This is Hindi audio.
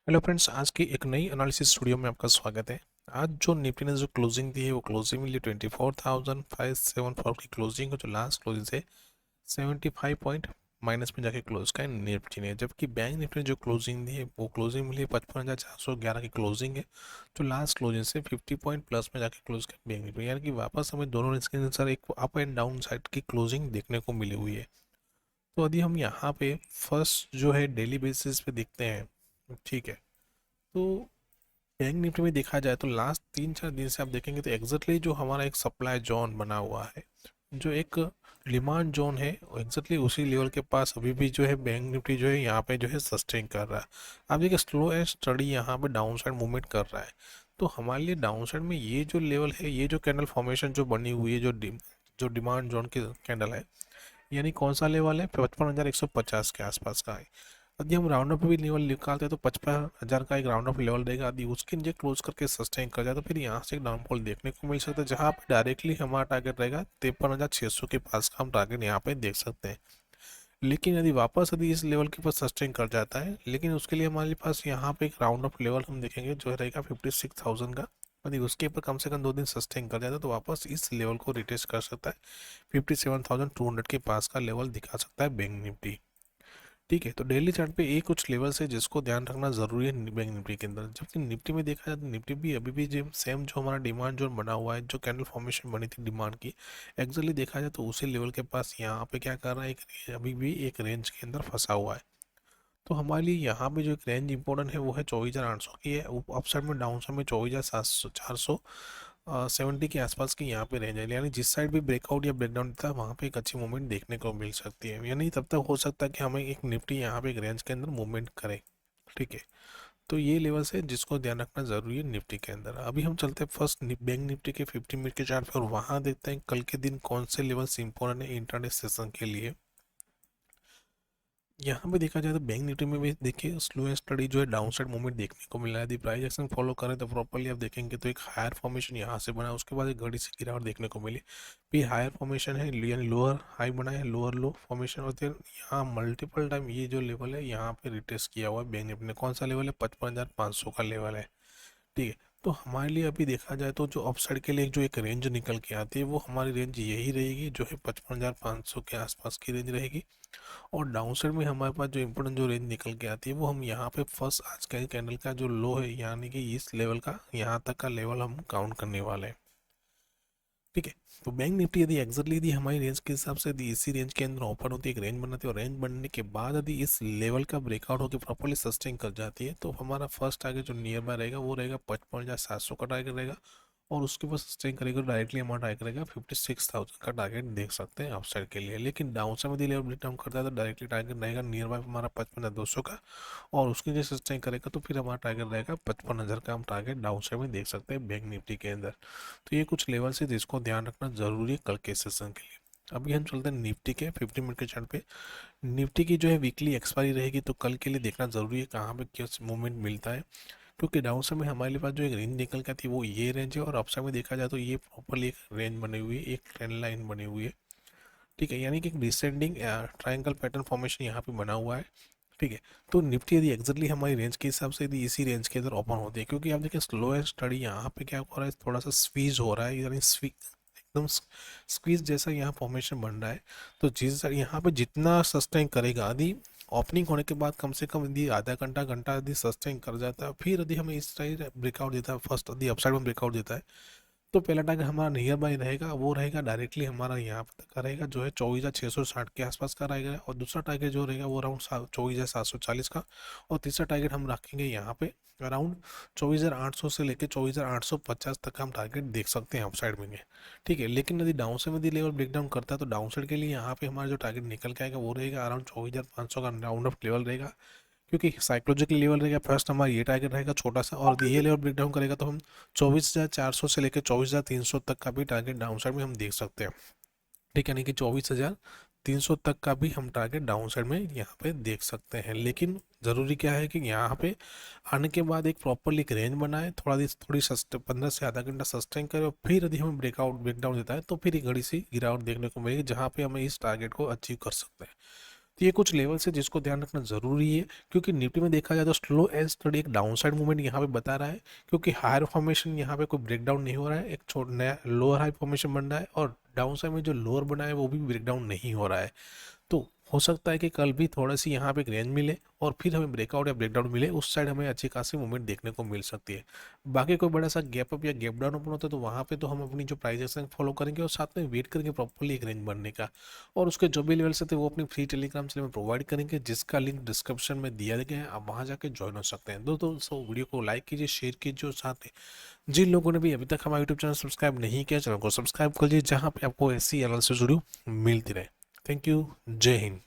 हेलो फ्रेंड्स, आज की एक नई एनालिसिस स्टूडियो में आपका स्वागत है। आज जो निफ्टी ने जो क्लोजिंग दी है वो क्लोजिंग मिली 24,574 की क्लोजिंग है, जो लास्ट क्लोजिंग से 75 पॉइंट माइनस में जाके क्लोज का है निफ्टी ने। जबकि बैंक निफ्टी ने जो क्लोजिंग दी है वो क्लोजिंग मिली 55,411 की क्लोजिंग है, जो लास्ट क्लोजिंग से 50 पॉइंट प्लस में जाके क्लोज का बैंक निफ्टी, यानी कि वापस हमें दोनों इसके अनुसार एक अप एंड डाउन साइड की क्लोजिंग देखने को मिली हुई है। तो यदि हम यहाँ पे फर्स्ट जो है डेली बेसिस पे देखते हैं, ठीक है, तो बैंक निफ्टी में देखा जाए तो लास्ट 3-4 दिन से आप देखेंगे तो एग्जैक्टली जो हमारा एक सप्लाई जोन बना हुआ है, जो एक डिमांड जोन है, एग्जैक्टली उसी लेवल के पास अभी भी जो है बैंक निफ्टी जो है यहाँ पे जो है सस्टेन कर रहा है। आप देखिए स्लो एंड स्टडी यहाँ पे डाउन साइड मूवमेंट कर रहा है। तो हमारे लिए डाउन साइड में ये जो लेवल है, ये जो कैंडल फॉर्मेशन जो बनी हुई है, जो डिमांड जोन की कैंडल है, यानी कौन सा लेवल है, 55,150 के आसपास का है। यदि हम राउंड अप भी लेवल निकालते हैं तो 55,000 का एक राउंड अप लेवल रहेगा। यदि उसके नीचे क्लोज करके सस्टेन कर जाए तो फिर यहाँ से एक डाउनफॉल देखने को मिल सकता है, जहाँ पे डायरेक्टली हमारा टारगेट रहेगा 53,600 के पास का हम टारगेट यहाँ पे देख सकते हैं। लेकिन यदि इस लेवल के पास सस्टेन कर जाता है, लेकिन उसके लिए हमारे पास यहाँ पे एक राउंड ऑफ लेवल हम देखेंगे जो रहेगा 56,000 का। यदि उसके ऊपर कम से कम 2 दिन सस्टेन कर जाता है तो वापस इस लेवल को रिटेस्ट कर सकता है। 57,200 के पास का लेवल दिखा सकता है बैंक निफ्टी। ठीक है, तो डेली चार्ट पे ये कुछ लेवल्स है जिसको ध्यान रखना जरूरी है बैंक निफ्टी के अंदर। जबकि निफ्टी में देखा जाए तो निफ्टी भी अभी भी जो सेम जो हमारा डिमांड जोन बना हुआ है, जो कैंडल फॉर्मेशन बनी थी डिमांड की, एक्चुअली देखा जाए तो उसी लेवल के पास यहाँ पे क्या कर रहा है, अभी भी एक रेंज के अंदर फंसा हुआ है। तो हमारे लिए यहाँ पे जो एक रेंज इंपॉर्टेंट है वो है 24,800 की है। अप साइड में डाउन साइड में 24,470 के आसपास की यहाँ पे रेंज है, यानी जिस साइड भी ब्रेकआउट या ब्रेकडाउन देता है वहाँ पे एक अच्छी मूवमेंट देखने को मिल सकती है। यानी तब तक हो सकता है कि हमें एक निफ्टी यहाँ पे एक रेंज के अंदर मूवमेंट करे। ठीक है, तो ये लेवल्स है जिसको ध्यान रखना जरूरी है निफ्टी के अंदर। अभी हम चलते हैं फर्स्ट बैंक निफ्टी के 50 मिनट के चार्ट पे और वहाँ देखते हैं कल के दिन कौन से लेवल्स इंपॉर्टेंट है इंट्राडे सेशन के लिए। यहाँ पे देखा जाए तो बैंक निफ्टी में भी देखिए स्लो एंड स्टडी जो है डाउन साइड मूवमेंट देखने को मिल रहा है। यदि प्राइस एक्शन फॉलो करें तो प्रॉपर्ली आप देखेंगे तो एक हायर फॉर्मेशन यहाँ से बना, उसके बाद एक घड़ी से गिरावट देखने को मिली, फिर हायर फॉर्मेशन है, यानी लोअर हाई बना है, लोअर लो फॉर्मेशन, और फिर यहाँ मल्टीपल टाइम ये जो लेवल है यहाँ पे रिटेस्ट किया हुआ है बैंक निफ्टी ने। कौन सा लेवल है, 55,500 का लेवल है। ठीक है, तो हमारे लिए अभी देखा जाए तो जो अपसाइड के लिए जो एक रेंज निकल के आती है वो हमारी रेंज यही रहेगी, जो है 55,500 के आसपास की रेंज रहेगी। और डाउन साइड में हमारे पास जो इम्पोर्टेंट जो रेंज निकल के आती है वो हम यहाँ पे फर्स्ट आज का कैंडल का जो लो है, यानी कि इस लेवल का यहाँ तक का लेवल हम काउंट करने वाले हैं। ठीक है, तो बैंक निफ्टी यदि एग्जैक्टली यदि हमारी रेंज के हिसाब से यदि इसी रेंज के अंदर ओपन होती है, एक रेंज बनाती है, और रेंज बनने के बाद यदि इस लेवल का ब्रेकआउट होकर प्रॉपर्ली सस्टेन कर जाती है तो हमारा फर्स्ट टारगेट जो नियर बाय रहेगा वो रहेगा 55,700 का टारगेट रहेगा। और उसके बाद सस्टेन करेगा डायरेक्टली हमारा टारगेट रहेगा 56,000 का टारगेट देख सकते हैं अपसाइड के लिए। लेकिन डाउन साइड में यदि लेवल ब्रेक डाउन करता है तो डायरेक्टली टारगेट रहेगा नियर बाय हमारा 55,200 का। और उसके जैसे सस्टेन करेगा तो फिर हमारा टारगेट रहेगा 55,000 का। हम टारगेट डाउन साइड में देख सकते हैं बैंक निफ्टी के अंदर। तो ये कुछ लेवल है जिसको ध्यान रखना जरूरी है कल के सेशन के लिए। अभी हम चलते हैं निफ्टी के 50 मिनट के चार्ट पे। निफ्टी की जो है वीकली एक्सपायरी रहेगी, तो कल के लिए देखना जरूरी है कहाँ पे किस मूवमेंट मिलता है। क्योंकि डाउन साइड में हमारे पास जो एक रेंज निकल के आती है वो ये रेंज है, और अप साइड में देखा जाए तो ये प्रॉपरली एक रेंज बनी हुई है, एक ट्रेंड लाइन बनी हुई है। ठीक है, यानी कि एक डिसेंडिंग ट्रायंगल पैटर्न फॉर्मेशन यहाँ पे बना हुआ है। ठीक है, तो निफ्टी यदि एग्जैक्टली हमारी रेंज के हिसाब से यदि इसी रेंज के अंदर ओपन होती है, क्योंकि आप देखिए स्लो एंड स्टडी यहाँ पे क्या हो रहा है, थोड़ा सा स्क्वीज हो रहा है, यानी एकदम स्क्वीज जैसा यहाँ फॉर्मेशन बन रहा है। तो जिस यहाँ पे जितना सस्टेन करेगा, यदि ओपनिंग होने के बाद कम से कम यदि आधा घंटा घंटा यदि सस्टेन कर जाता है, फिर यदि हमें इस साइड ब्रेकआउट देता है, फर्स्ट यदि अपसाइड में ब्रेकआउट देता है, तो पहला टारगेट हमारा नियर बाई रहेगा, वो रहेगा डायरेक्टली हमारा यहाँ तक का रहेगा, जो है 24,660 के आसपास का रहेगा। और दूसरा टारगेट जो रहेगा वो अराउंड 24,740 का। और तीसरा टारगेट हम रखेंगे यहाँ पे अराउंड 24,800 से लेकर 24,850 तक का हम टारगेट देख सकते हैं अपसाइड में। ठीक है, लेकिन यदि डाउन साइड में यदि लेवल ब्रेकडाउन करता है तो डाउन साइड के लिए यहाँ पे हमारा जो टारगेट निकल के आएगा वो रहेगा अराउंड 24,500 का राउंड ऑफ लेवल रहेगा। क्योंकि साइकोलॉजिकल लेवल रहेगा फर्स्ट हमारा ये टारगेट रहेगा छोटा सा, और ये लेवल ब्रेक डाउन करेगा तो हम 24,400 से लेकर 24,300 तक का भी टारगेट डाउन साइड में हम देख सकते हैं। ठीक है, यानी कि 24,300 तक का भी हम टारगेट डाउन साइड में यहाँ पे देख सकते हैं। लेकिन ज़रूरी क्या है कि यहाँ पे आने के बाद एक प्रॉपरली एक रेंज बनाए, थोड़ी 15 से आधा घंटा सस्टेन करे, और फिर यदि हमें ब्रेकडाउन देता है तो फिर एक घड़ी सी गिरावट देखने को मिलेगी, जहाँ पे हमें इस टारगेट को अचीव कर सकते हैं। तो ये कुछ लेवल्स है जिसको ध्यान रखना जरूरी है, क्योंकि निफ्टी में देखा जाए तो स्लो एंड स्टडी एक डाउन साइड मूवमेंट यहाँ पे बता रहा है, क्योंकि हायर फॉर्मेशन यहाँ पे कोई ब्रेकडाउन नहीं हो रहा है, एक छोटा नया लोअर हाई फॉर्मेशन बन रहा है, और डाउन साइड में जो लोअर बना है वो भी ब्रेकडाउन नहीं हो रहा है। तो हो सकता है कि कल भी थोड़ा सी यहाँ पे एक रेंज मिले और फिर हमें ब्रेकआउट या ब्रेकडाउन मिले, उस साइड हमें अच्छी खासी मूवमेंट देखने को मिल सकती है। बाकी कोई बड़ा सा गैप अप या गैप डाउन ओपन होता है तो वहाँ पे तो हम अपनी जो प्राइस एक्शन फॉलो करेंगे और साथ में वेट करेंगे प्रॉपर्ली एक रेंज बनने का। और उसके जो भी लेवल्स थे वो अपनी फ्री टेलीग्राम चैनल में प्रोवाइड करेंगे, जिसका लिंक डिस्क्रिप्शन में दिया गया है, आप वहाँ जाके ज्वाइन हो सकते हैं। दोस्तों वीडियो को लाइक कीजिए, शेयर कीजिए, और साथ में जिन लोगों ने भी अभी तक हमारा यूट्यूब चैनल सब्सक्राइब नहीं किया, चैनल को सब्सक्राइब कर लीजिए, जहाँ पे आपको ऐसी एनालिसिस वीडियो मिलती रहे। Thank you. जय हिंद।